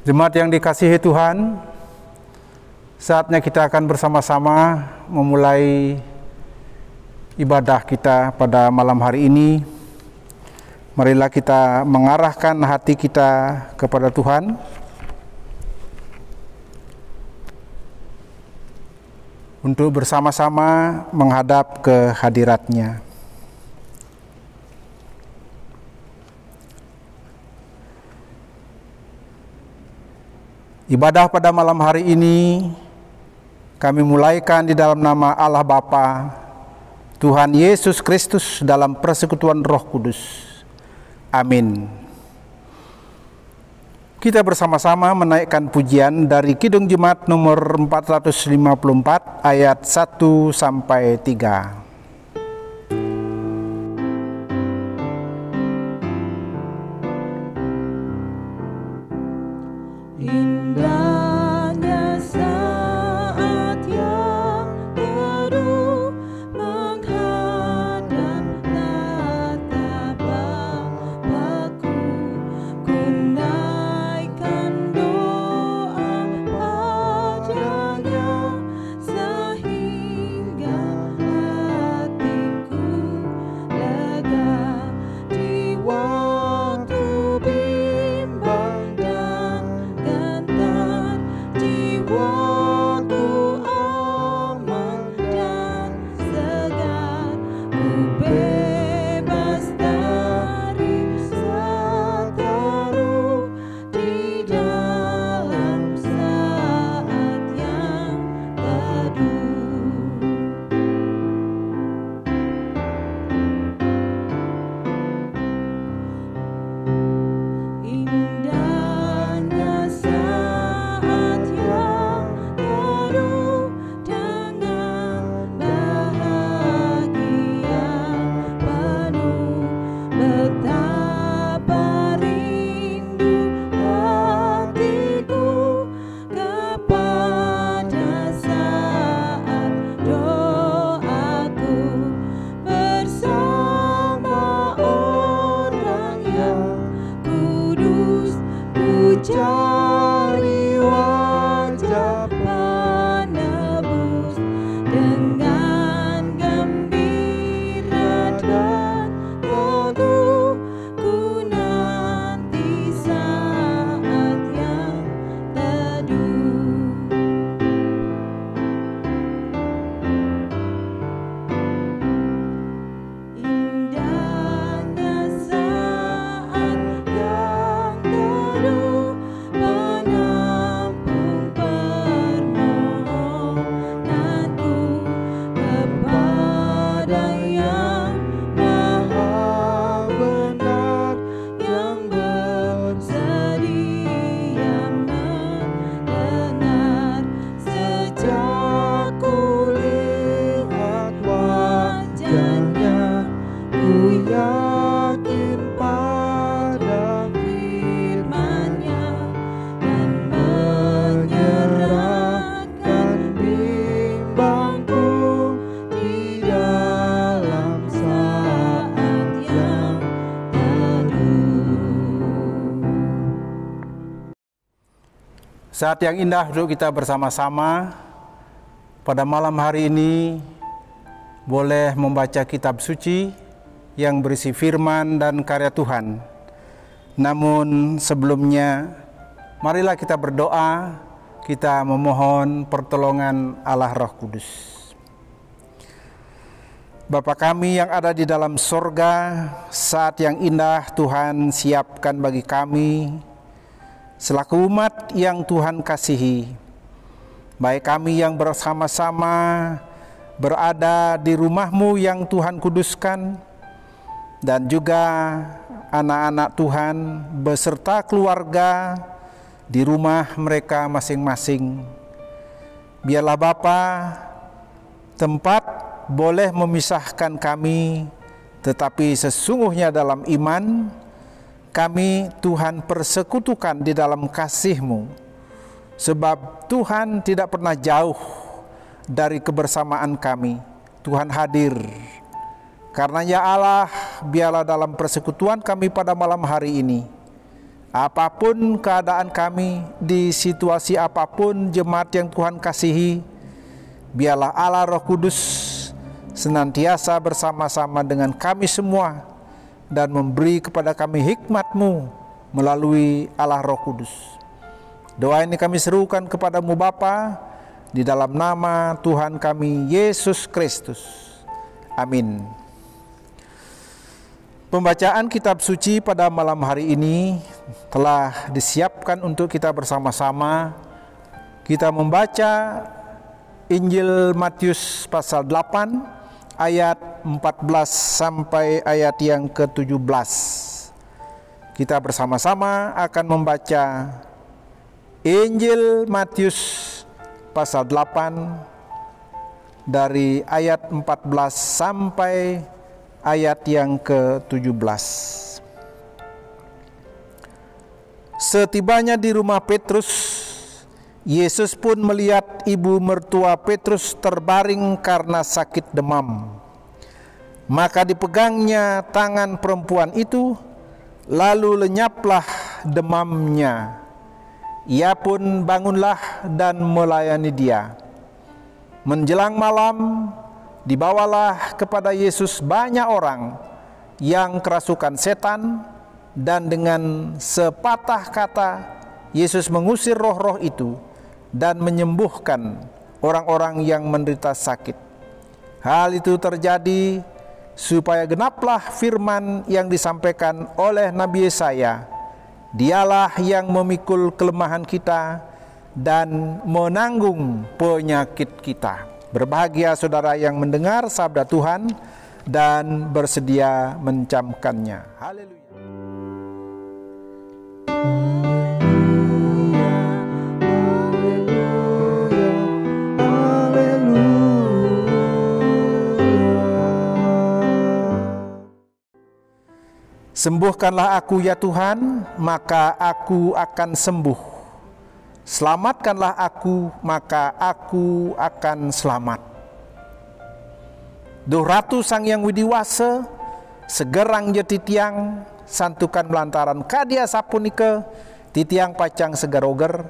Jemaat yang dikasihi Tuhan, saatnya kita akan bersama-sama memulai ibadah kita pada malam hari ini. Marilah kita mengarahkan hati kita kepada Tuhan. Untuk bersama-sama menghadap ke hadirat-Nya. Ibadah pada malam hari ini kami mulaikan di dalam nama Allah Bapa, Tuhan Yesus Kristus dalam persekutuan Roh Kudus. Amin. Kita bersama-sama menaikkan pujian dari Kidung Jemaat nomor 454 ayat 1 sampai 3. Saat yang indah untuk kita bersama-sama pada malam hari ini boleh membaca kitab suci yang berisi firman dan karya Tuhan. Namun sebelumnya marilah kita berdoa, kita memohon pertolongan Allah Roh Kudus. Bapa kami yang ada di dalam sorga, saat yang indah Tuhan siapkan bagi kami selaku umat yang Tuhan kasihi, baik kami yang bersama-sama berada di rumah-Mu yang Tuhan kuduskan, dan juga anak-anak Tuhan beserta keluarga di rumah mereka masing-masing. Biarlah Bapa, tempat boleh memisahkan kami, tetapi sesungguhnya dalam iman kami Tuhan persekutukan di dalam kasih-Mu, sebab Tuhan tidak pernah jauh dari kebersamaan kami. Tuhan hadir. Karenanya Allah, biarlah dalam persekutuan kami pada malam hari ini, Apapun keadaan kami, di situasi apapun jemaat yang Tuhan kasihi, biarlah Allah Roh Kudus senantiasa bersama-sama dengan kami semua dan memberi kepada kami hikmat-Mu melalui Allah Roh Kudus. Doa ini kami serukan kepadamu Bapa, di dalam nama Tuhan kami Yesus Kristus. Amin. Pembacaan kitab suci pada malam hari ini telah disiapkan untuk kita bersama-sama. Kita membaca Injil Matius pasal 8 ayat 14 sampai ayat yang ke-17. Kita bersama-sama akan membaca Injil Matius pasal 8 dari ayat 14 sampai ayat yang ke-17. Setibanya di rumah Petrus, Yesus pun melihat ibu mertua Petrus terbaring karena sakit demam. Maka dipegangnya tangan perempuan itu, lalu lenyaplah demamnya. Ia pun bangunlah dan melayani dia. Menjelang malam, dibawalah kepada Yesus banyak orang yang kerasukan setan, dan dengan sepatah kata Yesus mengusir roh-roh itu dan menyembuhkan orang-orang yang menderita sakit. Hal itu terjadi supaya genaplah firman yang disampaikan oleh Nabi Yesaya, Dialah yang memikul kelemahan kita dan menanggung penyakit kita. Berbahagia saudara yang mendengar sabda Tuhan dan bersedia mencamkannya. Haleluya. Sembuhkanlah aku ya Tuhan, maka aku akan sembuh. Selamatkanlah aku, maka aku akan selamat. Duh Ratu Sang Yang Widiwasa, segerang je titiang, santukan melantaran kadia sapunike, titiang pacang segaroger,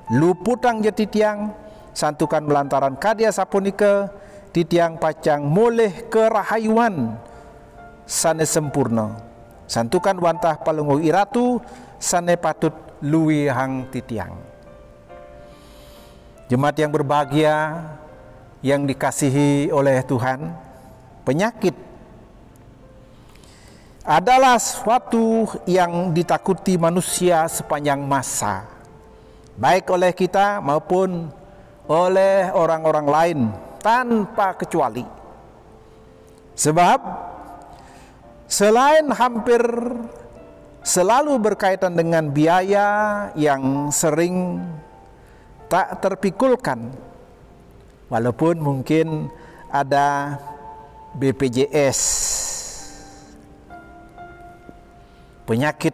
luputang je titiang, santukan melantaran kadia sapunike, titiang pacang moleh kerahayuan, sane sempurna. Santukan wantah palungu iratu, sane patut lui hang titiang. Jemaat yang berbahagia, yang dikasihi oleh Tuhan, penyakit adalah suatu yang ditakuti manusia sepanjang masa, baik oleh kita maupun oleh orang-orang lain tanpa kecuali. Sebab selain hampir selalu berkaitan dengan biaya yang sering tak terpikulkan, walaupun mungkin ada BPJS, penyakit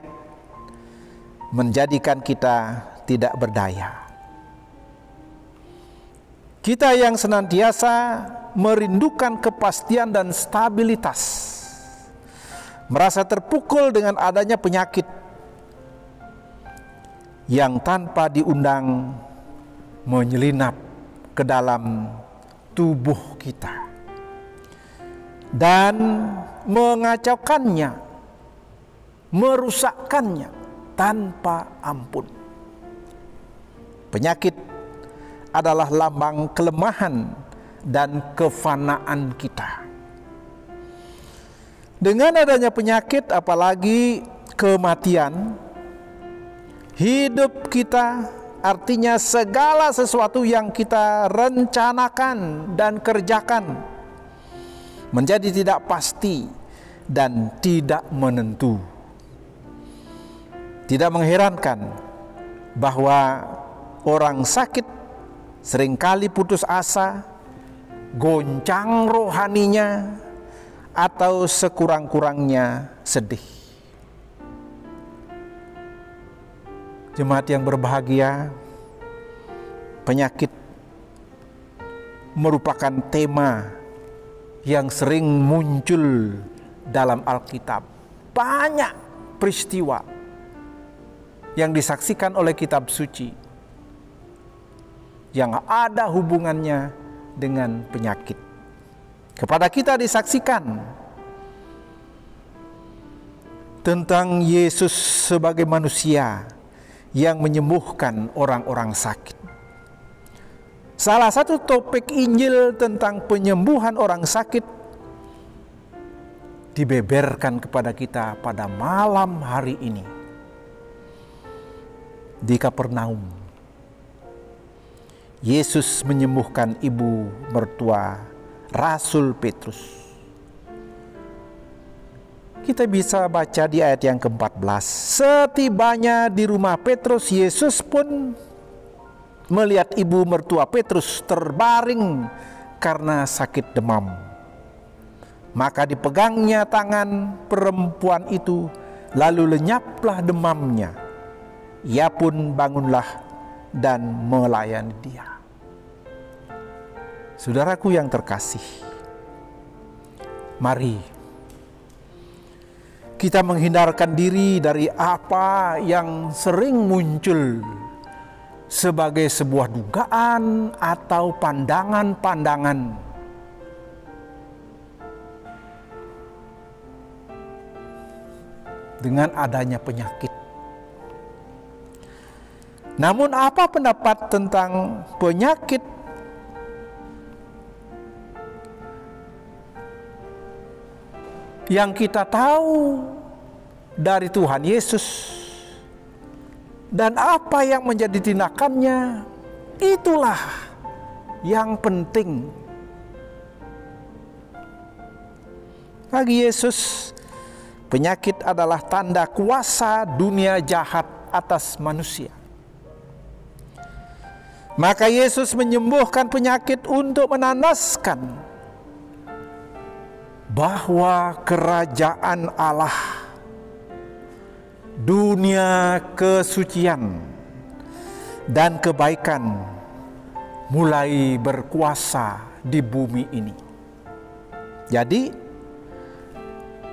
menjadikan kita tidak berdaya. Kita yang senantiasa merindukan kepastian dan stabilitas, merasa terpukul dengan adanya penyakit yang tanpa diundang menyelinap ke dalam tubuh kita dan mengacaukannya, merusakkannya tanpa ampun. Penyakit adalah lambang kelemahan dan kefanaan kita. Dengan adanya penyakit, apalagi kematian, hidup kita, artinya segala sesuatu yang kita rencanakan dan kerjakan, menjadi tidak pasti dan tidak menentu. Tidak mengherankan bahwa orang sakit seringkali putus asa, goncang rohaninya, atau sekurang-kurangnya sedih. Jemaat yang berbahagia, penyakit merupakan tema yang sering muncul dalam Alkitab. Banyak peristiwa yang disaksikan oleh kitab suci yang ada hubungannya dengan penyakit. Kepada kita disaksikan tentang Yesus sebagai manusia yang menyembuhkan orang-orang sakit. Salah satu topik Injil tentang penyembuhan orang sakit dibeberkan kepada kita pada malam hari ini di Kapernaum. Yesus menyembuhkan ibu mertua Rasul Petrus. Kita bisa baca di ayat yang ke-14. Setibanya di rumah Petrus, Yesus pun melihat ibu mertua Petrus terbaring karena sakit demam. Maka dipegangnya tangan perempuan itu, lalu lenyaplah demamnya. Ia pun bangunlah dan melayani dia. Saudaraku yang terkasih, mari kita menghindarkan diri dari apa yang sering muncul sebagai sebuah dugaan atau pandangan-pandangan dengan adanya penyakit. Namun apa pendapat tentang penyakit yang kita tahu dari Tuhan Yesus dan apa yang menjadi tindakannya? Itulah yang penting. Bagi Yesus, penyakit adalah tanda kuasa dunia jahat atas manusia. Maka Yesus menyembuhkan penyakit untuk menandaskan bahwa kerajaan Allah, dunia kesucian dan kebaikan mulai berkuasa di bumi ini. Jadi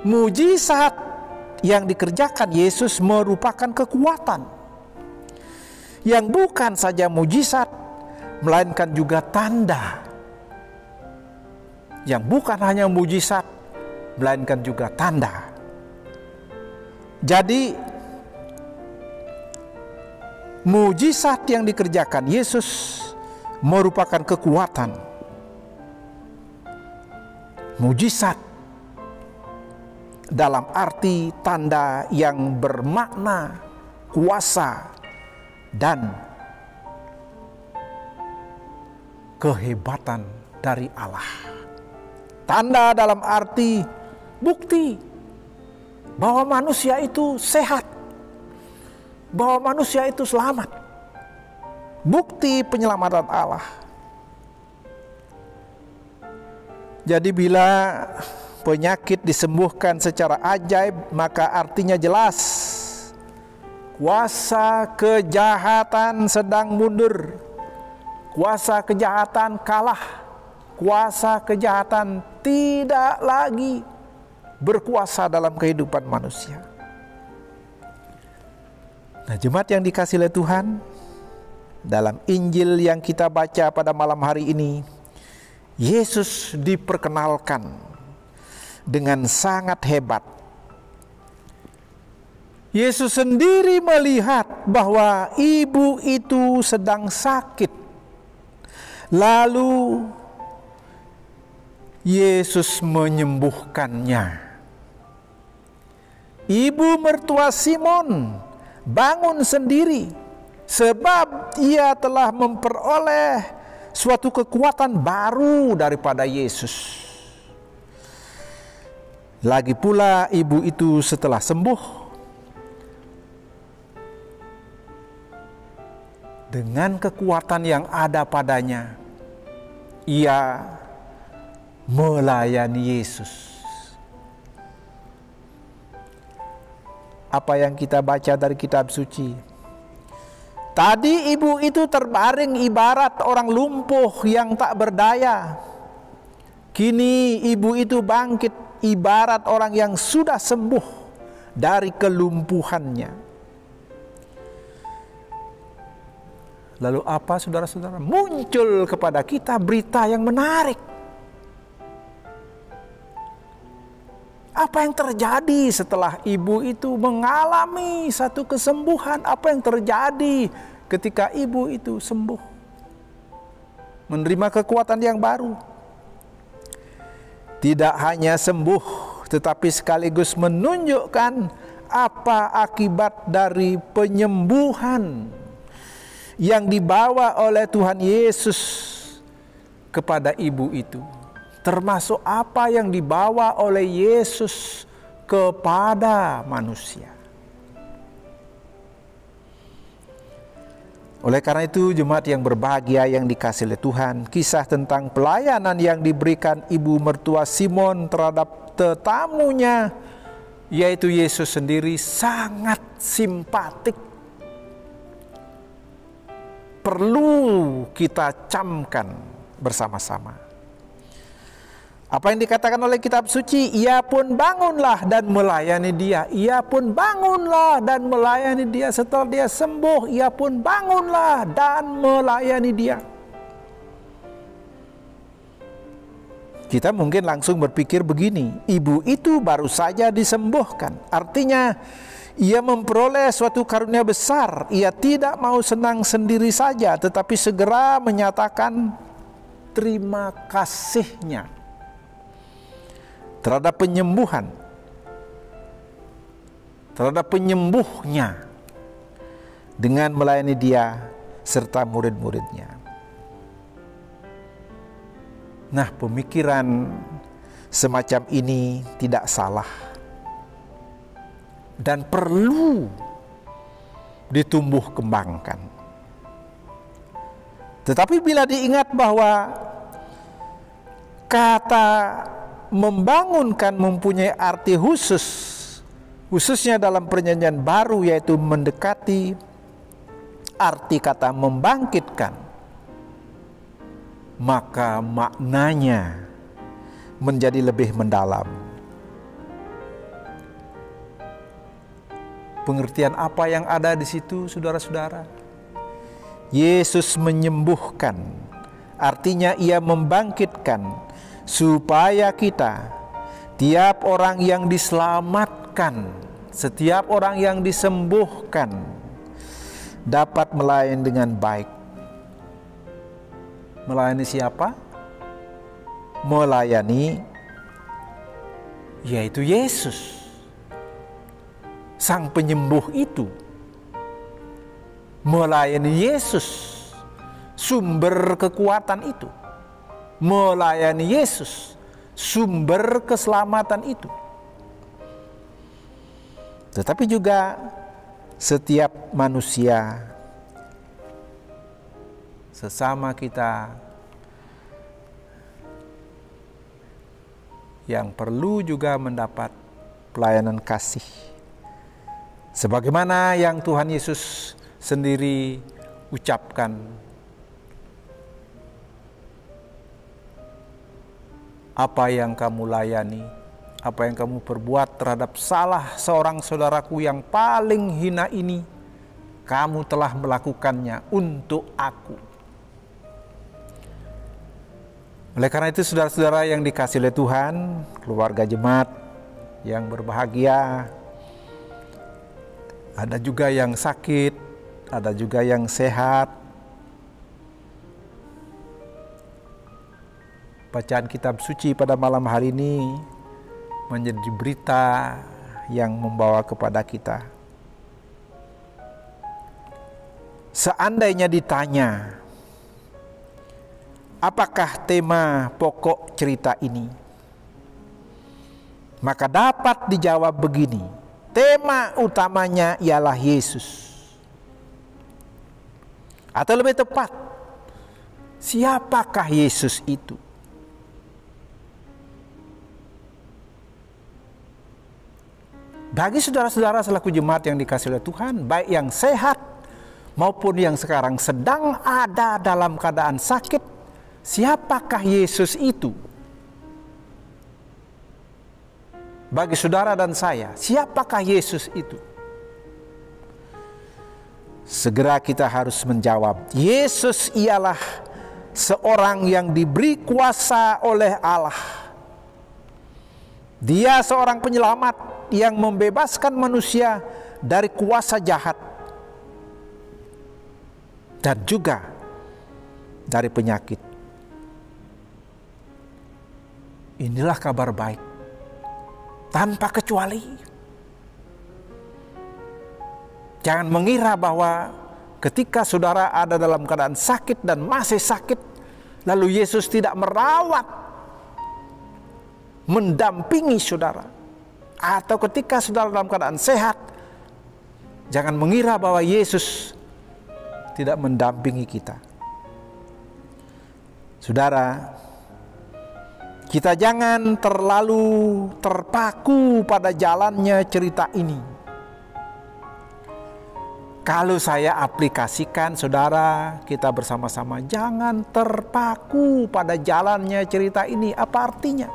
mujizat yang dikerjakan Yesus merupakan kekuatan yang bukan saja mujizat, melainkan juga tanda. Yang bukan hanya mujizat, melainkan juga tanda. Jadi mujizat yang dikerjakan Yesus merupakan kekuatan. Mujizat dalam arti tanda yang bermakna kuasa dan kehebatan dari Allah. Tanda dalam arti bukti bahwa manusia itu sehat, bahwa manusia itu selamat. Bukti penyelamatan Allah. Jadi bila penyakit disembuhkan secara ajaib, maka artinya jelas kuasa kejahatan sedang mundur. Kuasa kejahatan kalah. Kuasa kejahatan tidak lagi berkuasa dalam kehidupan manusia. Nah, jemaat yang dikasihi oleh Tuhan, dalam Injil yang kita baca pada malam hari ini, Yesus diperkenalkan dengan sangat hebat. Yesus sendiri melihat bahwa ibu itu sedang sakit. Lalu Yesus menyembuhkannya. Ibu mertua Simon bangun sendiri sebab ia telah memperoleh suatu kekuatan baru daripada Yesus. Lagi pula ibu itu setelah sembuh, dengan kekuatan yang ada padanya, ia melayani Yesus. Apa yang kita baca dari kitab suci? Tadi ibu itu terbaring ibarat orang lumpuh yang tak berdaya. Kini ibu itu bangkit ibarat orang yang sudah sembuh dari kelumpuhannya. Lalu apa saudara-saudara? Muncul kepada kita berita yang menarik. Apa yang terjadi setelah ibu itu mengalami satu kesembuhan? Apa yang terjadi ketika ibu itu sembuh? Menerima kekuatan yang baru. Tidak hanya sembuh, tetapi sekaligus menunjukkan apa akibat dari penyembuhan yang dibawa oleh Tuhan Yesus kepada ibu itu. Termasuk apa yang dibawa oleh Yesus kepada manusia. Oleh karena itu, jemaat yang berbahagia yang dikasihi oleh Tuhan, kisah tentang pelayanan yang diberikan ibu mertua Simon terhadap tetamunya, yaitu Yesus sendiri, sangat simpatik. Perlu kita camkan bersama-sama. Apa yang dikatakan oleh kitab suci? Ia pun bangunlah dan melayani dia. Ia pun bangunlah dan melayani dia. Setelah dia sembuh, ia pun bangunlah dan melayani dia. Kita mungkin langsung berpikir begini, ibu itu baru saja disembuhkan. Artinya, ia memperoleh suatu karunia besar. Ia tidak mau senang sendiri saja, tetapi segera menyatakan terima kasihnya terhadap penyembuhan, terhadap penyembuhnya, dengan melayani dia serta murid-muridnya. Nah, pemikiran semacam ini tidak salah dan perlu ditumbuh kembangkan. Tetapi bila diingat bahwa kata membangunkan mempunyai arti khusus, khususnya dalam perjanjian baru, yaitu mendekati arti kata membangkitkan, maka maknanya menjadi lebih mendalam. Pengertian apa yang ada di situ, saudara-saudara? Yesus menyembuhkan, artinya ia membangkitkan, supaya kita, tiap orang yang diselamatkan, setiap orang yang disembuhkan, dapat melayani dengan baik. Melayani siapa? Melayani yaitu Yesus, Sang Penyembuh itu. Melayani Yesus, sumber kekuatan itu. Melayani Yesus, sumber keselamatan itu. Tetapi juga setiap manusia, sesama kita, yang perlu juga mendapat pelayanan kasih. Sebagaimana yang Tuhan Yesus sendiri ucapkan, apa yang kamu layani, apa yang kamu perbuat terhadap salah seorang saudaraku yang paling hina ini, kamu telah melakukannya untuk aku. Oleh karena itu, saudara-saudara yang dikasihi oleh Tuhan, keluarga jemaat yang berbahagia, ada juga yang sakit, ada juga yang sehat. Bacaan kitab suci pada malam hari ini menjadi berita yang membawa kepada kita. Seandainya ditanya, apakah tema pokok cerita ini? Maka dapat dijawab begini, tema utamanya ialah Yesus. Atau lebih tepat, siapakah Yesus itu? Bagi saudara-saudara selaku jemaat yang dikasihi oleh Tuhan, baik yang sehat maupun yang sekarang sedang ada dalam keadaan sakit, siapakah Yesus itu? Bagi saudara dan saya, siapakah Yesus itu? segera kita harus menjawab, Yesus ialah seorang yang diberi kuasa oleh Allah. Dia seorang penyelamat yang membebaskan manusia dari kuasa jahat dan juga dari penyakit. Inilah kabar baik tanpa kecuali. Jangan mengira bahwa ketika saudara ada dalam keadaan sakit dan masih sakit, lalu Yesus tidak merawat, mendampingi saudara. Atau ketika saudara dalam keadaan sehat, jangan mengira bahwa Yesus tidak mendampingi kita. Saudara, kita jangan terlalu terpaku pada jalannya cerita ini. Kalau saya aplikasikan, saudara, kita bersama-sama, jangan terpaku pada jalannya cerita ini. Apa artinya?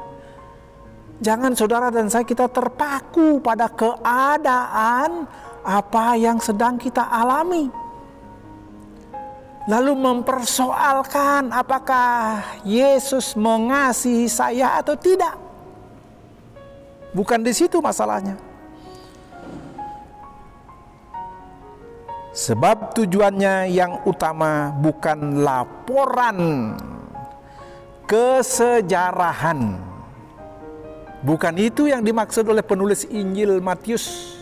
Jangan saudara dan saya kita terpaku pada keadaan apa yang sedang kita alami. Lalu mempersoalkan apakah Yesus mengasihi saya atau tidak. Bukan di situ masalahnya. Sebab tujuannya yang utama bukan laporan kesejarahan. Bukan itu yang dimaksud oleh penulis Injil Matius.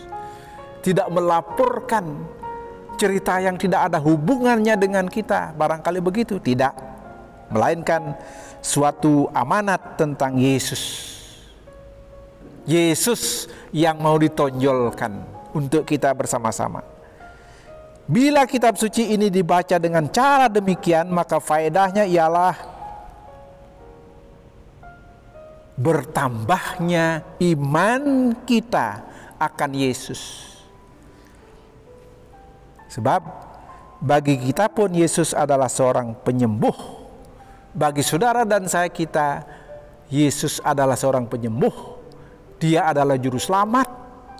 Tidak melaporkan cerita yang tidak ada hubungannya dengan kita. Barangkali begitu. Tidak. Melainkan suatu amanat tentang Yesus. Yesus yang mau ditonjolkan untuk kita bersama-sama. Bila kitab suci ini dibaca dengan cara demikian, maka faedahnya ialah bertambahnya iman kita akan Yesus. Sebab bagi kita pun Yesus adalah seorang penyembuh. Bagi saudara dan saya kita, Yesus adalah seorang penyembuh. Dia adalah juru selamat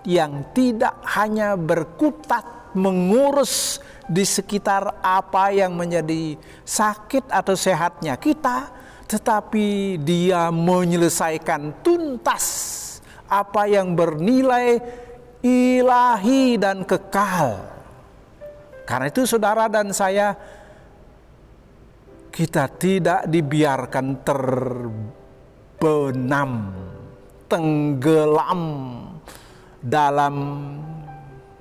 yang tidak hanya berkutat mengurus di sekitar apa yang menjadi sakit atau sehatnya kita, tetapi dia menyelesaikan tuntas apa yang bernilai ilahi dan kekal. Karena itu saudara dan saya, kita tidak dibiarkan terbenam, tenggelam dalam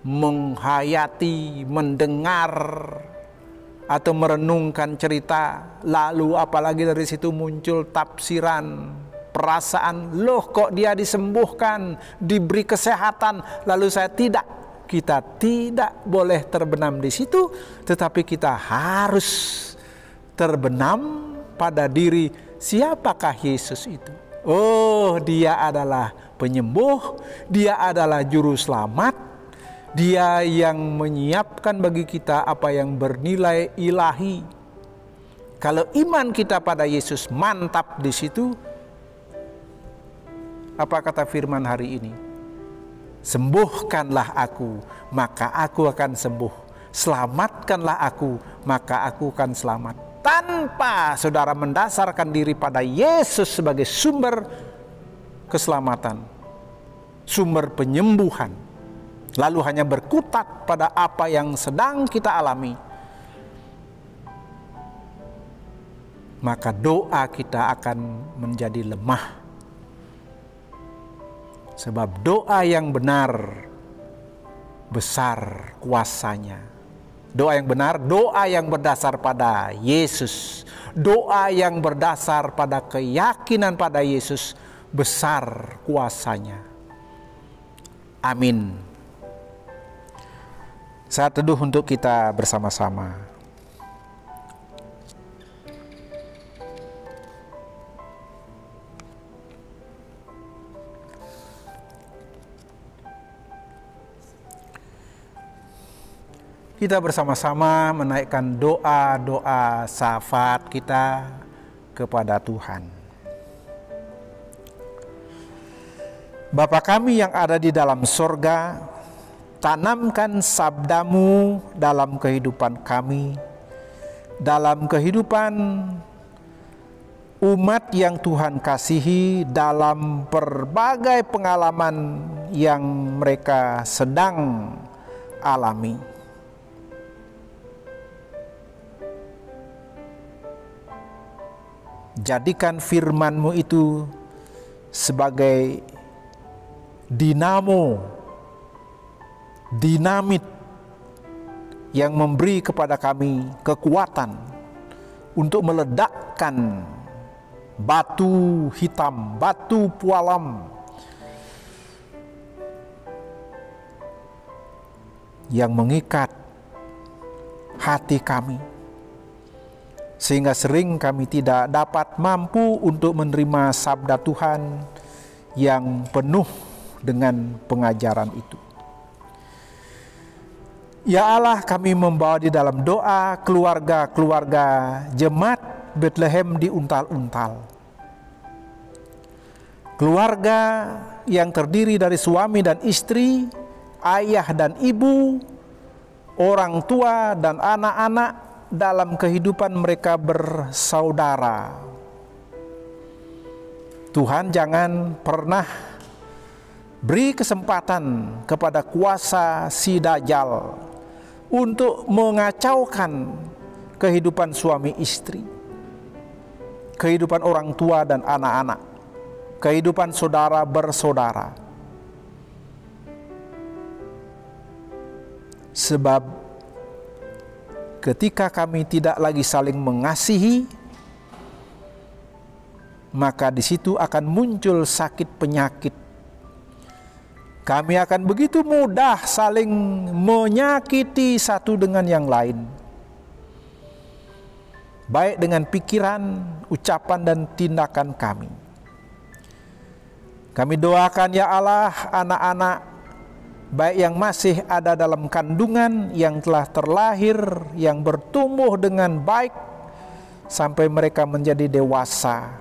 menghayati, mendengar atau merenungkan cerita, lalu apalagi dari situ muncul tafsiran, perasaan, loh kok dia disembuhkan, diberi kesehatan, lalu saya tidak. Kita tidak boleh terbenam di situ, tetapi kita harus terbenam pada diri, siapakah Yesus itu? Oh, dia adalah penyembuh, dia adalah juru selamat, dia yang menyiapkan bagi kita apa yang bernilai ilahi. Kalau iman kita pada Yesus mantap di situ, apa kata firman hari ini? Sembuhkanlah aku, maka aku akan sembuh. Selamatkanlah aku, maka aku akan selamat. Tanpa saudara mendasarkan diri pada Yesus sebagai sumber keselamatan, sumber penyembuhan, lalu hanya berkutat pada apa yang sedang kita alami, maka doa kita akan menjadi lemah. Sebab doa yang benar besar kuasanya. Doa yang benar, doa yang berdasar pada Yesus, doa yang berdasar pada keyakinan pada Yesus, besar kuasanya. Amin. Saat teduh untuk kita bersama-sama. Kita bersama-sama menaikkan doa-doa syafaat kita kepada Tuhan. Bapa kami yang ada di dalam sorga, tanamkan sabdamu dalam kehidupan kami, dalam kehidupan umat yang Tuhan kasihi, dalam berbagai pengalaman yang mereka sedang alami. Jadikan firman-Mu itu sebagai dinamit yang memberi kepada kami kekuatan untuk meledakkan batu hitam, batu pualam yang mengikat hati kami, sehingga sering kami tidak dapat mampu untuk menerima sabda Tuhan yang penuh dengan pengajaran itu. Ya Allah, kami membawa di dalam doa keluarga-keluarga jemaat Bethlehem di untal-untal. Keluarga yang terdiri dari suami dan istri, ayah dan ibu, orang tua dan anak-anak dalam kehidupan mereka bersaudara. Tuhan, jangan pernah beri kesempatan kepada kuasa si Dajjal untuk mengacaukan kehidupan suami istri, kehidupan orang tua dan anak-anak, kehidupan saudara bersaudara. Sebab ketika kami tidak lagi saling mengasihi, maka di situ akan muncul sakit penyakit. Kami akan begitu mudah saling menyakiti satu dengan yang lain, baik dengan pikiran, ucapan, dan tindakan kami. Kami doakan ya Allah, anak-anak baik yang masih ada dalam kandungan, yang telah terlahir, yang bertumbuh dengan baik sampai mereka menjadi dewasa,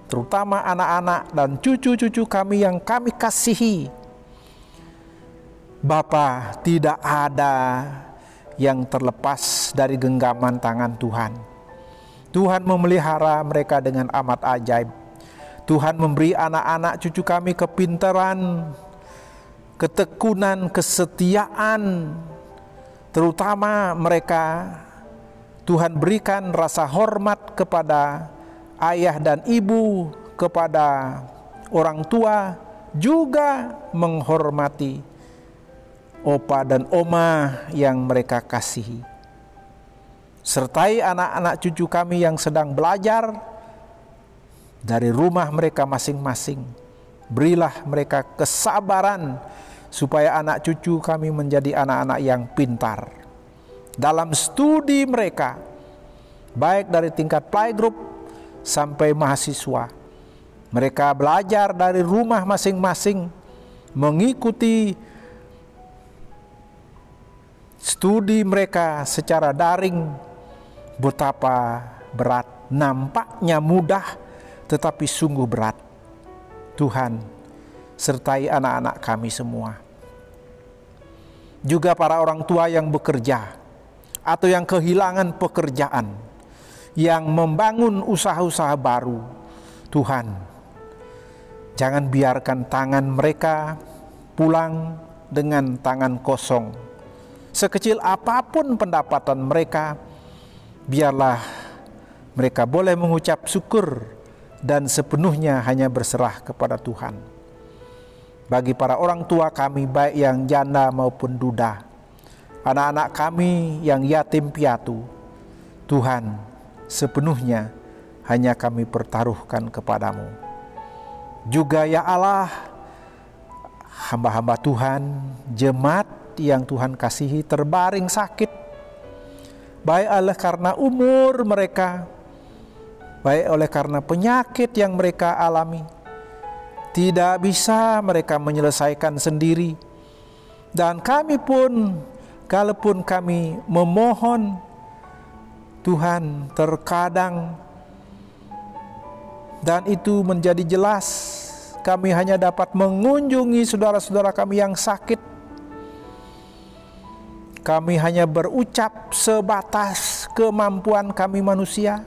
terutama anak-anak dan cucu-cucu kami yang kami kasihi. Bapa, tidak ada yang terlepas dari genggaman tangan Tuhan. Tuhan memelihara mereka dengan amat ajaib. Tuhan memberi anak-anak cucu kami kepintaran, ketekunan, kesetiaan, terutama mereka. Tuhan berikan rasa hormat kepada ayah dan ibu, kepada orang tua, juga menghormati opa dan oma yang mereka kasihi. Sertai anak-anak cucu kami yang sedang belajar dari rumah mereka masing-masing. Berilah mereka kesabaran supaya anak cucu kami menjadi anak-anak yang pintar dalam studi mereka, baik dari tingkat playgroup sampai mahasiswa. Mereka belajar dari rumah masing-masing, mengikuti studi mereka secara daring. Betapa berat, nampaknya mudah tetapi sungguh berat. Tuhan, sertai anak-anak kami semua. Juga para orang tua yang bekerja atau yang kehilangan pekerjaan, yang membangun usaha-usaha baru. Tuhan, jangan biarkan tangan mereka pulang dengan tangan kosong. Sekecil apapun pendapatan mereka, biarlah mereka boleh mengucap syukur dan sepenuhnya hanya berserah kepada Tuhan. Bagi para orang tua kami, baik yang janda maupun duda, anak-anak kami yang yatim piatu, Tuhan, sepenuhnya hanya kami pertaruhkan kepadamu. Juga ya Allah, hamba-hamba Tuhan, jemaat yang Tuhan kasihi terbaring sakit, baik oleh karena umur mereka, baik oleh karena penyakit yang mereka alami. Tidak bisa mereka menyelesaikan sendiri. Dan kami pun, kalaupun kami memohon, Tuhan, terkadang, dan itu menjadi jelas, kami hanya dapat mengunjungi saudara-saudara kami yang sakit, Kami hanya berucap sebatas kemampuan kami manusia.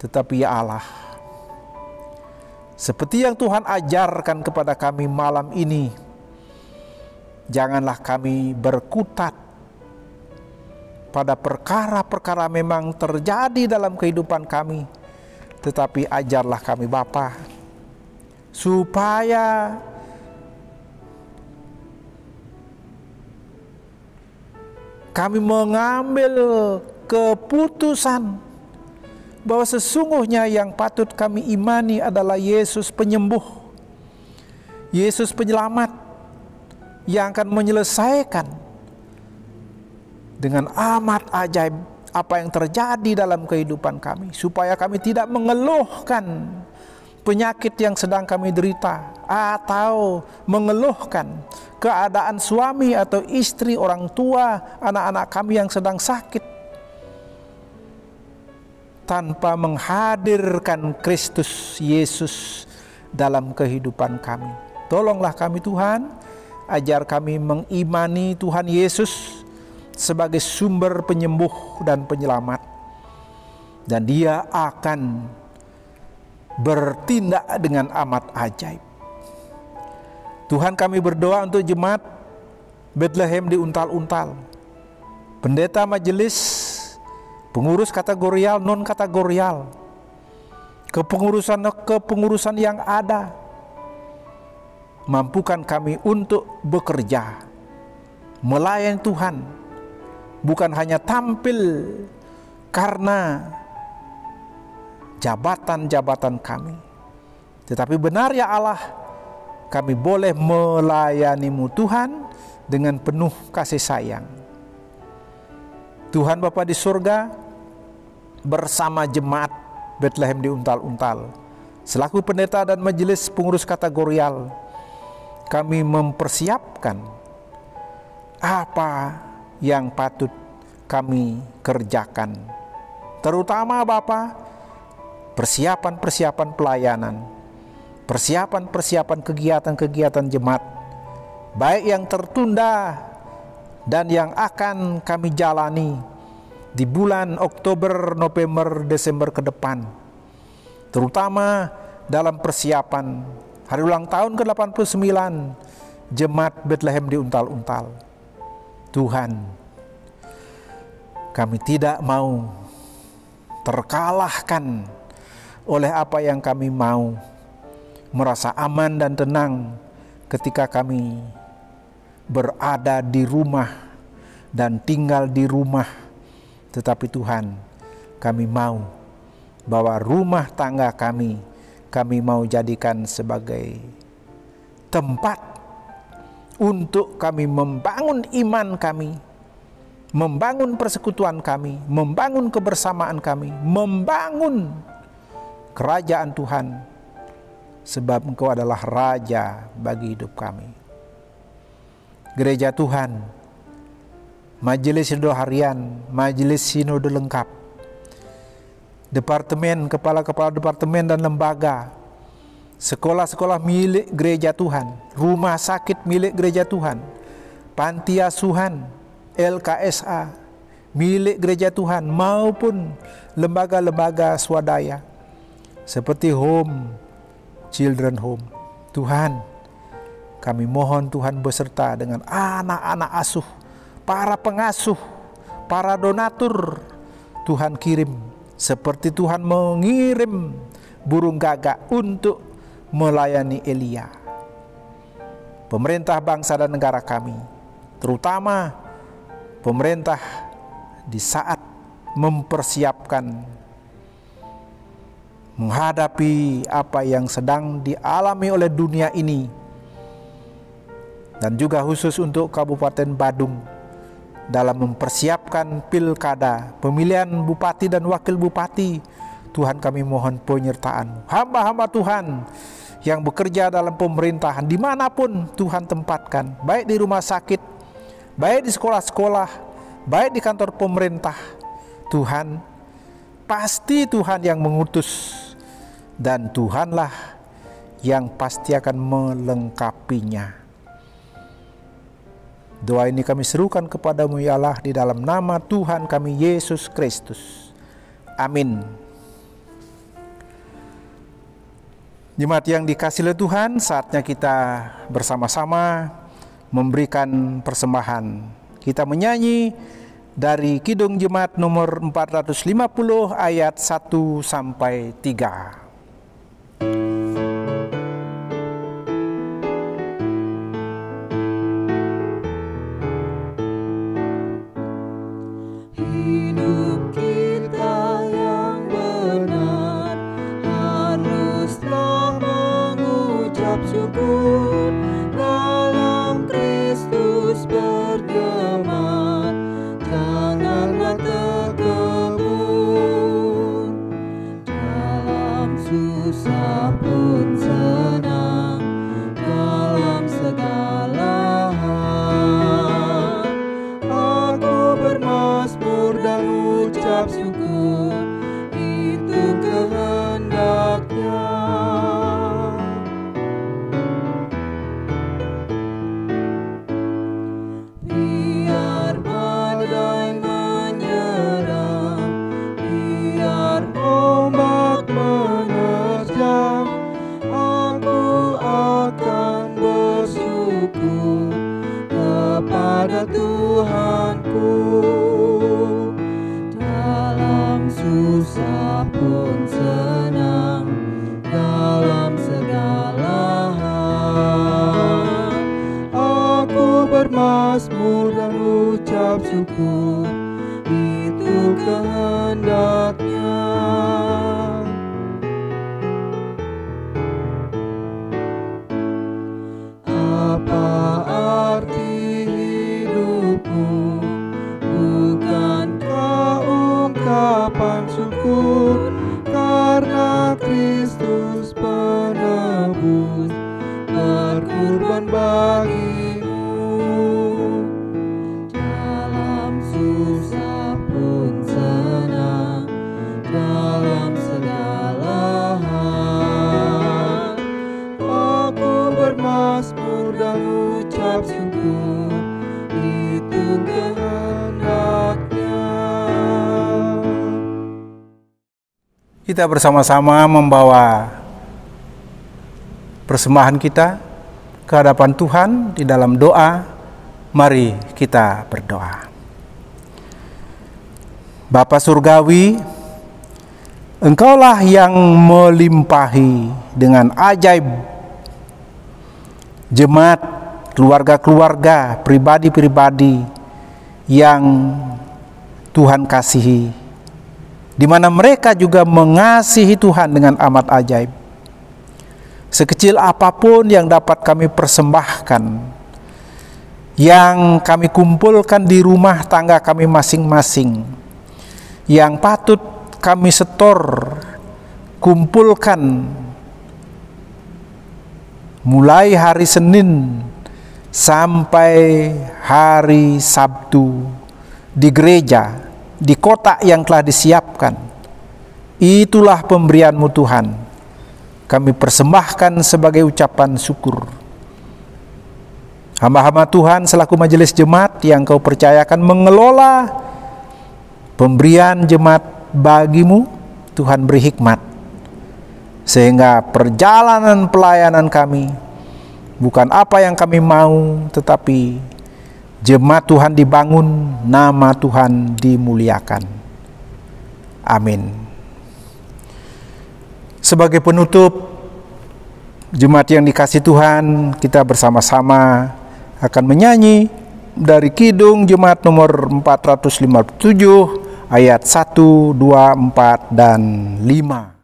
Tetapi ya Allah, seperti yang Tuhan ajarkan kepada kami malam ini, janganlah kami berkutat pada perkara-perkara memang terjadi dalam kehidupan kami, tetapi ajarlah kami Bapa, supaya kami mengambil keputusan bahwa sesungguhnya yang patut kami imani adalah Yesus penyembuh, Yesus penyelamat, yang akan menyelesaikan dengan amat ajaib apa yang terjadi dalam kehidupan kami, supaya kami tidak mengeluhkan penyakit yang sedang kami derita, atau mengeluhkan keadaan suami atau istri, orang tua, anak-anak kami yang sedang sakit, tanpa menghadirkan Kristus Yesus dalam kehidupan kami. Tolonglah kami Tuhan, ajar kami mengimani Tuhan Yesus sebagai sumber penyembuh dan penyelamat, dan Dia akan bertindak dengan amat ajaib. Tuhan, kami berdoa untuk jemaat Bethlehem di Untal-Untal, pendeta majelis, pengurus kategorial, non kategorial, kepengurusan yang ada. Mampukan kami untuk bekerja, melayani Tuhan, bukan hanya tampil karena jabatan-jabatan kami, tetapi benar ya Allah, kami boleh melayani-Mu Tuhan dengan penuh kasih sayang. Tuhan Bapa di surga, bersama jemaat Bethlehem di Untal-Untal, selaku pendeta dan majelis pengurus kategorial, kami mempersiapkan apa yang patut kami kerjakan, terutama Bapa, persiapan-persiapan pelayanan, persiapan-persiapan kegiatan-kegiatan jemaat, baik yang tertunda dan yang akan kami jalani di bulan Oktober, November, Desember ke depan, terutama dalam persiapan hari ulang tahun ke-89 Jemaat Bethlehem di Untal-Untal. Tuhan, kami tidak mau terkalahkan oleh apa yang kami mau, merasa aman dan tenang ketika kami berada di rumah dan tinggal di rumah. Tetapi Tuhan, kami mau bahwa rumah tangga kami mau jadikan sebagai tempat untuk kami membangun iman kami, membangun persekutuan kami, membangun kebersamaan kami, membangun kerajaan Tuhan, sebab Engkau adalah Raja bagi hidup kami. Gereja Tuhan, majelis sinode harian, majelis sinode lengkap, departemen, kepala-kepala departemen dan lembaga, sekolah-sekolah milik gereja Tuhan, rumah sakit milik gereja Tuhan, panti asuhan, LKSA milik gereja Tuhan, maupun lembaga-lembaga swadaya seperti home, children home. Tuhan, kami mohon Tuhan beserta dengan anak-anak asuh, para pengasuh, para donatur. Tuhan kirim, seperti Tuhan mengirim burung gagak untuk melayani Elia. Pemerintah bangsa dan negara kami, terutama pemerintah di saat mempersiapkan menghadapi apa yang sedang dialami oleh dunia ini, dan juga khusus untuk Kabupaten Badung dalam mempersiapkan pilkada, pemilihan bupati dan wakil bupati. Tuhan, kami mohon penyertaan hamba-hamba Tuhan yang bekerja dalam pemerintahan dimanapun Tuhan tempatkan, baik di rumah sakit, baik di sekolah-sekolah, baik di kantor pemerintah. Tuhan, pasti Tuhan yang mengutus, dan Tuhanlah yang pasti akan melengkapinya. Doa ini kami serukan kepadamu ya Allah di dalam nama Tuhan kami Yesus Kristus. Amin. Jemaat yang dikasihi oleh Tuhan, saatnya kita bersama-sama memberikan persembahan. Kita menyanyi dari Kidung Jemaat nomor 450 ayat 1 sampai 3. Syukur dalam Kristus bergema, janganlah terkebun. Dalam susah pun senang, dalam segala hal aku bermazmur dan ucap syukur, itu kehendaknya. Pada Tuhanku, dalam susah pun senang, dalam segala hal aku bermazmur dan ucap syukur, itu kehendaknya. Apa arti bukankah ungkapan syukur karena Kristus penebus berkorban bagimu. Dalam susah pun senang, dalam segala hal aku bermazmur dan ucap syukur, itu kehendaknya. Kita bersama-sama membawa persembahan kita ke hadapan Tuhan di dalam doa. Mari kita berdoa. Bapa Surgawi, Engkaulah yang melimpahi dengan ajaib jemaat, keluarga-keluarga, pribadi-pribadi yang Tuhan kasihi, di mana mereka juga mengasihi Tuhan dengan amat ajaib. Sekecil apapun yang dapat kami persembahkan, yang kami kumpulkan di rumah tangga kami masing-masing, yang patut kami setor, kumpulkan mulai hari Senin sampai hari Sabtu di gereja, di kotak yang telah disiapkan. Itulah pemberian-Mu Tuhan. Kami persembahkan sebagai ucapan syukur. Hamba-hamba Tuhan selaku majelis jemaat yang Kau percayakan mengelola pemberian jemaat bagi-Mu, Tuhan beri hikmat, sehingga perjalanan pelayanan kami bukan apa yang kami mau, tetapi jemaat Tuhan dibangun, nama Tuhan dimuliakan. Amin. Sebagai penutup, jemaat yang dikasihi Tuhan, kita bersama-sama akan menyanyi dari Kidung Jemaat nomor 457 ayat 1, 2, 4, dan 5.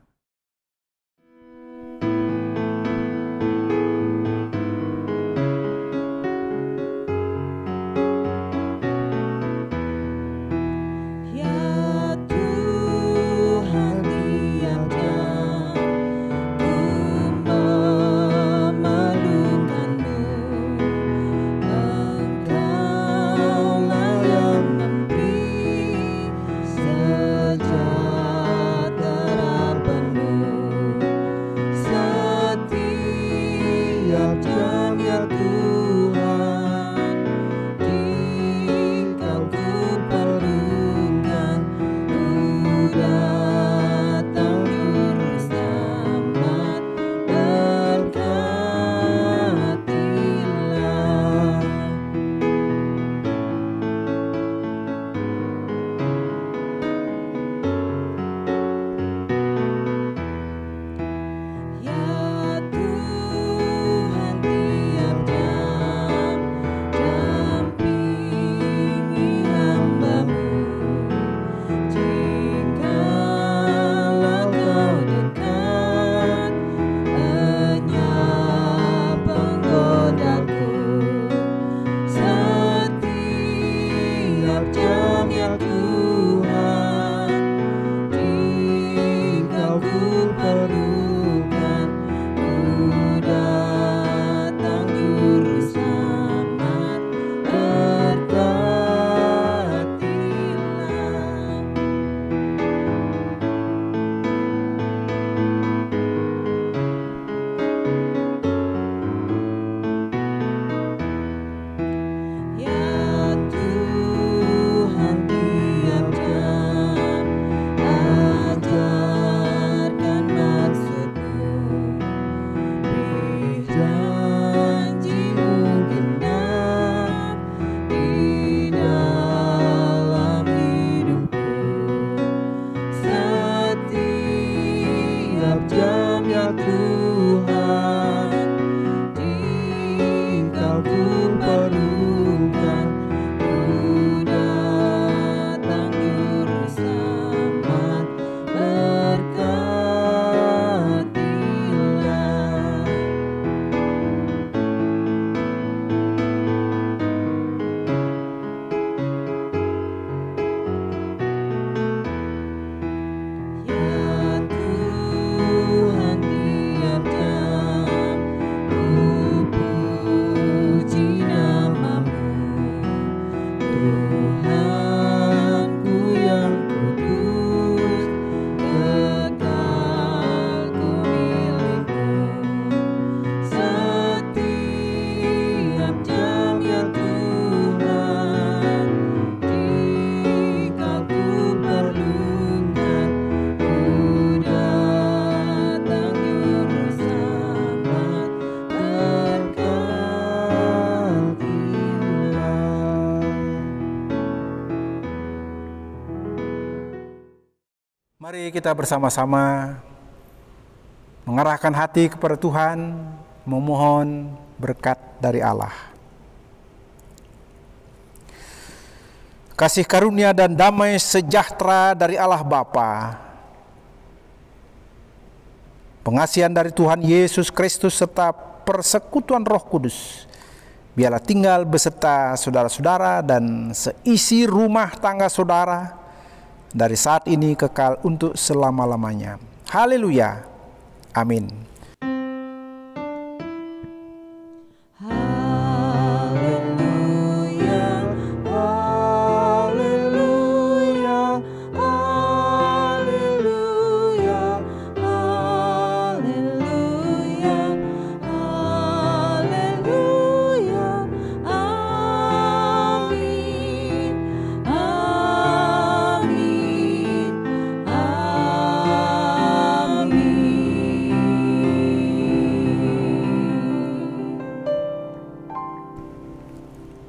Sejahtera Mari kita bersama-sama mengarahkan hati kepada Tuhan, memohon berkat dari Allah. Kasih karunia dan damai sejahtera dari Allah Bapa, pengasihan dari Tuhan Yesus Kristus serta persekutuan Roh Kudus biarlah tinggal beserta saudara-saudara dan seisi rumah tangga saudara dari saat ini kekal untuk selama-lamanya. Haleluya. Amin.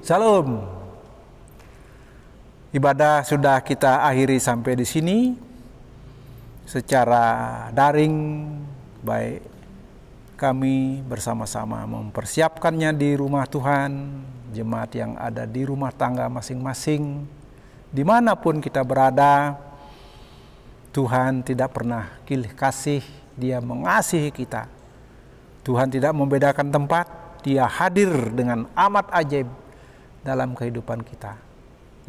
Salam. Ibadah sudah kita akhiri sampai di sini secara daring, baik kami bersama-sama mempersiapkannya di rumah Tuhan, jemaat yang ada di rumah tangga masing-masing, dimanapun kita berada. Tuhan tidak pernah pilih kasih, Dia mengasihi kita. Tuhan tidak membedakan tempat, Dia hadir dengan amat ajaib dalam kehidupan kita.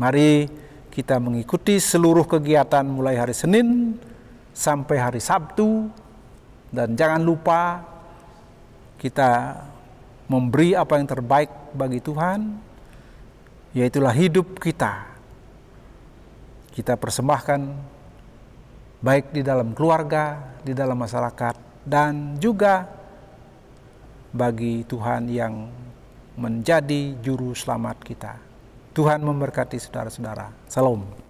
Mari kita mengikuti seluruh kegiatan mulai hari Senin sampai hari Sabtu, dan jangan lupa kita memberi apa yang terbaik bagi Tuhan, yaitulah hidup kita. Kita persembahkan baik di dalam keluarga, di dalam masyarakat, dan juga bagi Tuhan yang menjadi juru selamat kita. Tuhan memberkati saudara-saudara. Salam.